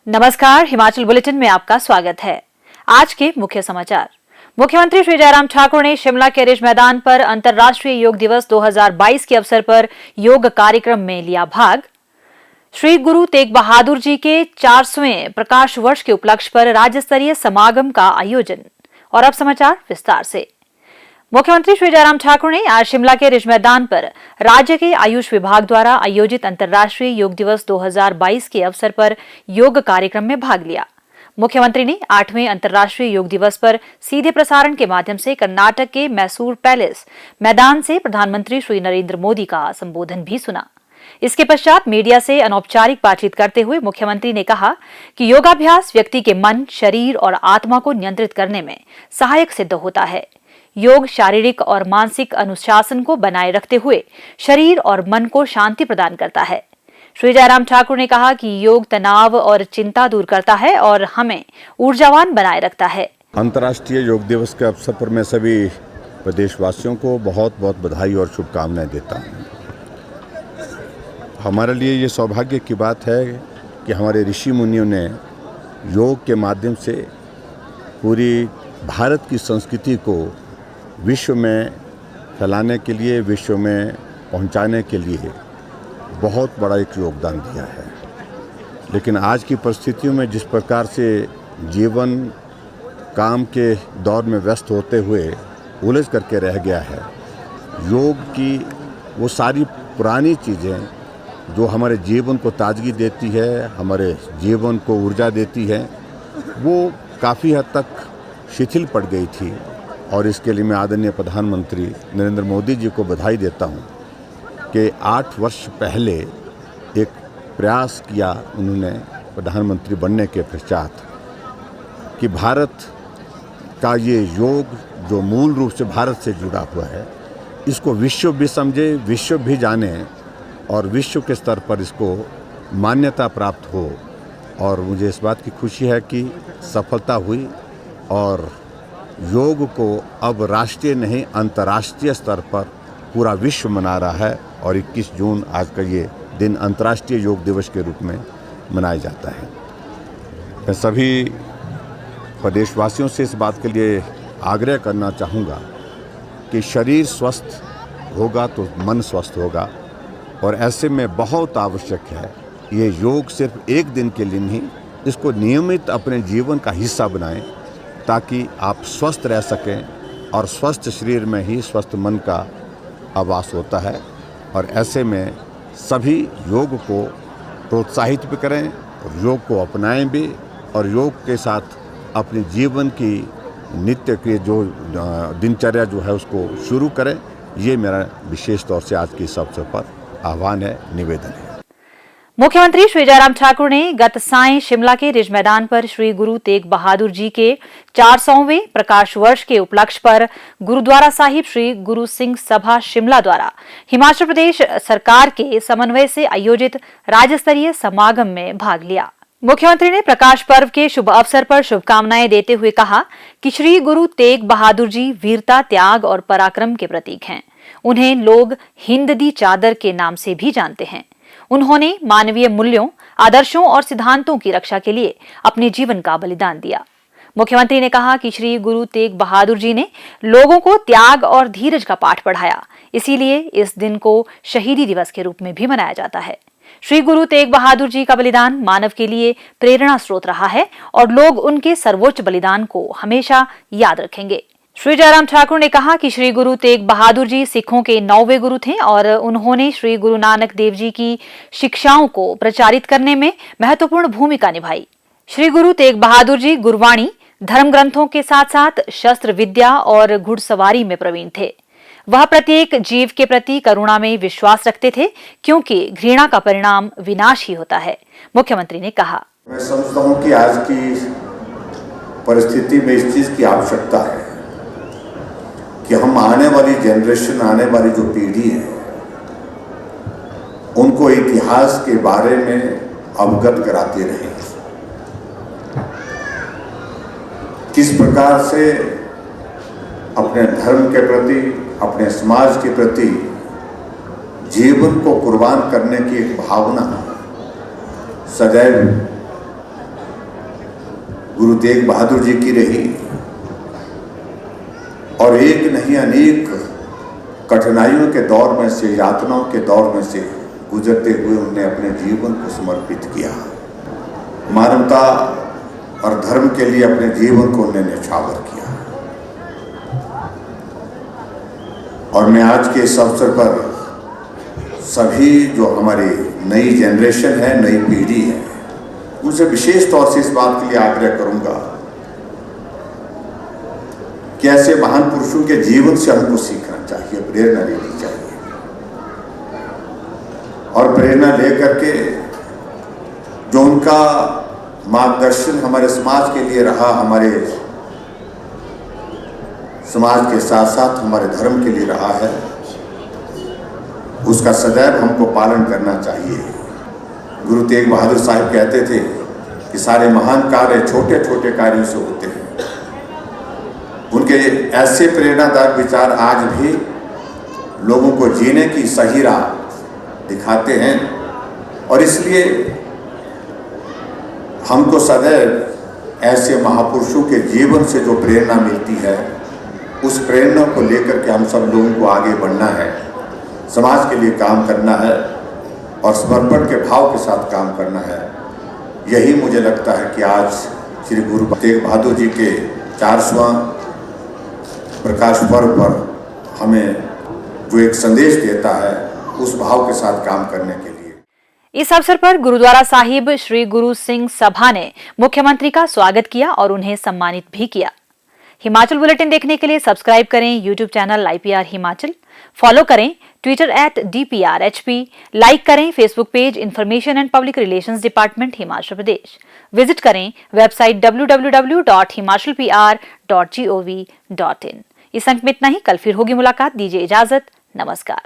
नमस्कार, हिमाचल बुलेटिन में आपका स्वागत है। आज के मुख्य समाचार। मुख्यमंत्री श्री जयराम ठाकुर ने शिमला के रिज मैदान पर अंतर्राष्ट्रीय योग दिवस 2022 के अवसर पर योग कार्यक्रम में लिया भाग। श्री गुरु तेग बहादुर जी के 400वें प्रकाश वर्ष के उपलक्ष्य पर राज्य स्तरीय समागम का आयोजन। और अब समाचार विस्तार से। मुख्यमंत्री श्री जयराम ठाकुर ने आज शिमला के रिज मैदान पर राज्य के आयुष विभाग द्वारा आयोजित अंतर्राष्ट्रीय योग दिवस 2022 के अवसर पर योग कार्यक्रम में भाग लिया। मुख्यमंत्री ने 8वें अंतर्राष्ट्रीय योग दिवस पर सीधे प्रसारण के माध्यम से कर्नाटक के मैसूर पैलेस मैदान से प्रधानमंत्री श्री नरेंद्र मोदी का संबोधन भी सुना। इसके पश्चात मीडिया से अनौपचारिक बातचीत करते हुए मुख्यमंत्री ने कहा कि योगाभ्यास व्यक्ति के मन, शरीर और आत्मा को नियंत्रित करने में सहायक सिद्ध होता है। योग शारीरिक और मानसिक अनुशासन को बनाए रखते हुए शरीर और मन को शांति प्रदान करता है। श्री जयराम ठाकुर ने कहा कि योग तनाव और चिंता दूर करता है और हमें ऊर्जावान बनाए रखता है। अंतर्राष्ट्रीय योग दिवस के अवसर पर मैं सभी प्रदेशवासियों को बहुत बहुत बधाई और शुभकामनाएं देता हूं। हमारे लिए ये सौभाग्य की बात है कि हमारे ऋषि मुनियों ने योग के माध्यम से पूरी भारत की संस्कृति को विश्व में फैलाने के लिए, विश्व में पहुंचाने के लिए बहुत बड़ा एक योगदान दिया है। लेकिन आज की परिस्थितियों में जिस प्रकार से जीवन काम के दौर में व्यस्त होते हुए उलझ करके रह गया है, योग की वो सारी पुरानी चीज़ें जो हमारे जीवन को ताजगी देती है, हमारे जीवन को ऊर्जा देती है, वो काफ़ी हद तक शिथिल पड़ गई थी। और इसके लिए मैं आदरणीय प्रधानमंत्री नरेंद्र मोदी जी को बधाई देता हूं कि 8 वर्ष पहले एक प्रयास किया उन्होंने प्रधानमंत्री बनने के पश्चात कि भारत का ये योग जो मूल रूप से भारत से जुड़ा हुआ है, इसको विश्व भी समझे, विश्व भी जाने और विश्व के स्तर पर इसको मान्यता प्राप्त हो। और मुझे इस बात की खुशी है कि सफलता हुई और योग को अब राष्ट्रीय नहीं अंतर्राष्ट्रीय स्तर पर पूरा विश्व मना रहा है। और 21 जून आज का ये दिन अंतर्राष्ट्रीय योग दिवस के रूप में मनाया जाता है। मैं सभी प्रदेशवासियों से इस बात के लिए आग्रह करना चाहूँगा कि शरीर स्वस्थ होगा तो मन स्वस्थ होगा। और ऐसे में बहुत आवश्यक है ये योग सिर्फ एक दिन के लिए नहीं, इसको नियमित अपने जीवन का हिस्सा बनाएं ताकि आप स्वस्थ रह सकें। और स्वस्थ शरीर में ही स्वस्थ मन का आवास होता है। और ऐसे में सभी योग को प्रोत्साहित भी करें और योग को अपनाएं भी और योग के साथ अपने जीवन की नित्य के जो दिनचर्या जो है उसको शुरू करें। ये मेरा विशेष तौर से आज के इस अवसर पर आह्वान है, निवेदन है। मुख्यमंत्री श्री जयराम ठाकुर ने गत सायं शिमला के रिज मैदान पर श्री गुरु तेग बहादुर जी के 400वें प्रकाश वर्ष के उपलक्ष्य पर गुरुद्वारा साहिब श्री गुरु सिंह सभा शिमला द्वारा हिमाचल प्रदेश सरकार के समन्वय से आयोजित राज्य स्तरीय समागम में भाग लिया। मुख्यमंत्री ने प्रकाश पर्व के शुभ अवसर पर शुभकामनाएं देते हुए कहा कि श्री गुरु तेग बहादुर जी वीरता, त्याग और पराक्रम के प्रतीक हैं। उन्हें लोग हिंद दी चादर के नाम से भी जानते हैं। उन्होंने मानवीय मूल्यों, आदर्शों और सिद्धांतों की रक्षा के लिए अपने जीवन का बलिदान दिया। मुख्यमंत्री ने कहा कि श्री गुरु तेग बहादुर जी ने लोगों को त्याग और धीरज का पाठ पढ़ाया, इसीलिए इस दिन को शहीदी दिवस के रूप में भी मनाया जाता है। श्री गुरु तेग बहादुर जी का बलिदान मानव के लिए प्रेरणा स्रोत रहा है और लोग उनके सर्वोच्च बलिदान को हमेशा याद रखेंगे। श्री जयराम ठाकुर ने कहा कि श्री गुरु तेग बहादुर जी सिखों के 9वें गुरु थे और उन्होंने श्री गुरु नानक देव जी की शिक्षाओं को प्रचारित करने में महत्वपूर्ण भूमिका निभाई। श्री गुरु तेग बहादुर जी गुरबाणी, धर्म ग्रंथों के साथ साथ शस्त्र विद्या और घुड़सवारी में प्रवीण थे। वह प्रत्येक जीव के प्रति करुणा में विश्वास रखते थे क्योंकि घृणा का परिणाम विनाश ही होता है। मुख्यमंत्री ने कहा, मैं समझता हूं कि आज की परिस्थिति में इस चीज की आवश्यकता है कि हम आने वाली जनरेशन, आने वाली जो पीढ़ी है, उनको इतिहास के बारे में अवगत कराते रहें। किस प्रकार से अपने धर्म के प्रति, अपने समाज के प्रति जीवन को कुर्बान करने की एक भावना सदैव गुरु तेग बहादुर जी की रही और एक नहीं अनेक कठिनाइयों के दौर में से, यातनाओं के दौर में से गुजरते हुए उन्होंने अपने जीवन को समर्पित किया। मानवता और धर्म के लिए अपने जीवन को उन्होंने न्यौछावर किया। और मैं आज के इस अवसर पर सभी जो हमारी नई जनरेशन है, नई पीढ़ी है, उनसे विशेष तौर से इस बात के लिए आग्रह करूंगा कि ऐसे महान पुरुषों के जीवन से हमको सीखना चाहिए, प्रेरणा लेनी चाहिए। और प्रेरणा लेकर के जो उनका मार्गदर्शन हमारे समाज के लिए रहा, हमारे समाज के साथ साथ हमारे धर्म के लिए रहा है, उसका सदैव हमको पालन करना चाहिए। गुरु तेग बहादुर साहब कहते थे कि सारे महान कार्य छोटे छोटे कार्यों से होते हैं। उनके ऐसे प्रेरणादायक विचार आज भी लोगों को जीने की सही राह दिखाते हैं और इसलिए हमको सदैव ऐसे महापुरुषों के जीवन से जो प्रेरणा मिलती है, उस प्रेरणा को लेकर के हम सब लोगों को आगे बढ़ना है, समाज के लिए काम करना है और समर्पण के भाव के साथ काम करना है। यही मुझे लगता है कि आज श्री गुरु तेग बहादुर जी के 400वां प्रकाश पर्व पर हमें जो एक संदेश देता है, उस भाव के साथ काम करने के लिए। इस अवसर पर गुरुद्वारा साहिब श्री गुरु सिंह सभा ने मुख्यमंत्री का स्वागत किया और उन्हें सम्मानित भी किया। हिमाचल बुलेटिन देखने के लिए सब्सक्राइब करें YouTube channel IPR Himachal, follow करें ट्विटर @DPRHP, लाइक करें Facebook page information and public relations department Himachal Pradesh, visit करें वेबसाइट www.himachalpr.gov.in। इस अंक में इतना ही। कल फिर होगी मुलाकात। दीजिए इजाजत। नमस्कार।